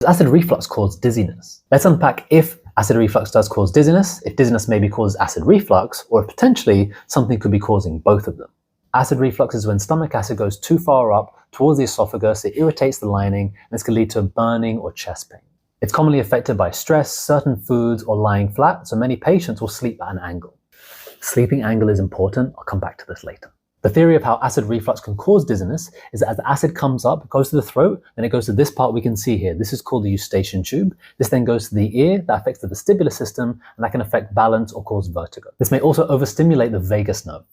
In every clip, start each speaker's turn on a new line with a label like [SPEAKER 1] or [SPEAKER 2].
[SPEAKER 1] Does acid reflux cause dizziness? Let's unpack if acid reflux does cause dizziness, if dizziness maybe causes acid reflux, or if potentially something could be causing both of them. Acid reflux is when stomach acid goes too far up towards the esophagus, it irritates the lining, and this can lead to burning or chest pain. It's commonly affected by stress, certain foods, or lying flat, so many patients will sleep at an angle. Sleeping angle is important, I'll come back to this later. The theory of how acid reflux can cause dizziness is that as the acid comes up, it goes to the throat, then it goes to this part we can see here. This is called the eustachian tube. This then goes to the ear, that affects the vestibular system, and that can affect balance or cause vertigo. This may also overstimulate the vagus nerve.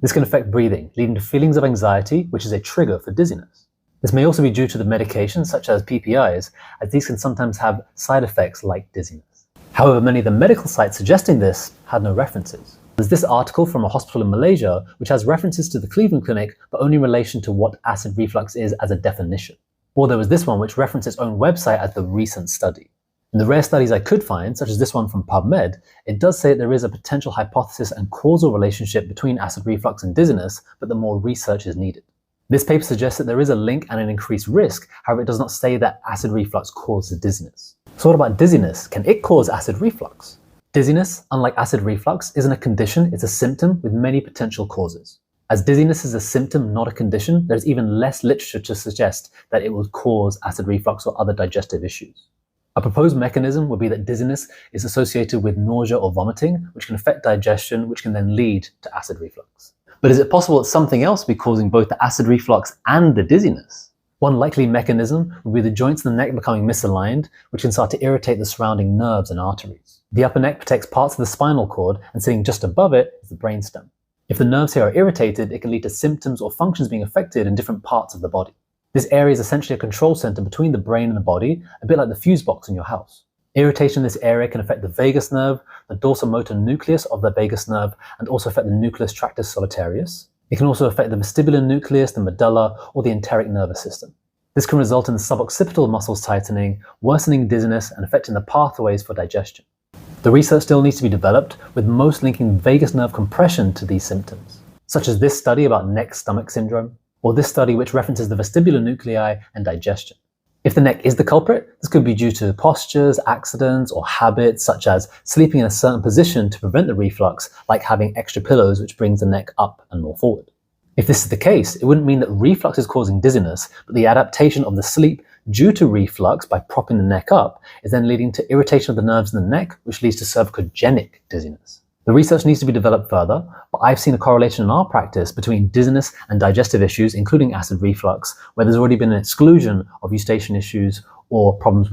[SPEAKER 1] This can affect breathing, leading to feelings of anxiety, which is a trigger for dizziness. This may also be due to the medications, such as PPIs, as these can sometimes have side effects like dizziness. However, many of the medical sites suggesting this had no references. There's this article from a hospital in Malaysia which has references to the Cleveland Clinic, but only in relation to what acid reflux is as a definition. Or there was this one which referenced its own website as the recent study. In the rare studies I could find, such as this one from PubMed, it does say that there is a potential hypothesis and causal relationship between acid reflux and dizziness, but that more research is needed. This paper suggests that there is a link and an increased risk, however it does not say that acid reflux causes dizziness. So what about dizziness? Can it cause acid reflux? Dizziness, unlike acid reflux, isn't a condition, it's a symptom with many potential causes. As dizziness is a symptom, not a condition, there's even less literature to suggest that it will cause acid reflux or other digestive issues. A proposed mechanism would be that dizziness is associated with nausea or vomiting, which can affect digestion, which can then lead to acid reflux. But is it possible that something else be causing both the acid reflux and the dizziness? One likely mechanism would be the joints in the neck becoming misaligned, which can start to irritate the surrounding nerves and arteries. The upper neck protects parts of the spinal cord, and sitting just above it is the brainstem. If the nerves here are irritated, it can lead to symptoms or functions being affected in different parts of the body. This area is essentially a control center between the brain and the body, a bit like the fuse box in your house. Irritation in this area can affect the vagus nerve, the dorsal motor nucleus of the vagus nerve, and also affect the nucleus tractus solitarius. It can also affect the vestibular nucleus, the medulla, or the enteric nervous system. This can result in the suboccipital muscles tightening, worsening dizziness, and affecting the pathways for digestion. The research still needs to be developed, with most linking vagus nerve compression to these symptoms, such as this study about neck-stomach syndrome, or this study which references the vestibular nuclei and digestion. If the neck is the culprit, this could be due to postures, accidents, or habits such as sleeping in a certain position to prevent the reflux, like having extra pillows which brings the neck up and more forward. If this is the case, it wouldn't mean that reflux is causing dizziness, but the adaptation of the sleep due to reflux by propping the neck up is then leading to irritation of the nerves in the neck, which leads to cervicogenic dizziness. The research needs to be developed further, but I've seen a correlation in our practice between dizziness and digestive issues, including acid reflux, where there's already been an exclusion of eustachian issues or problems with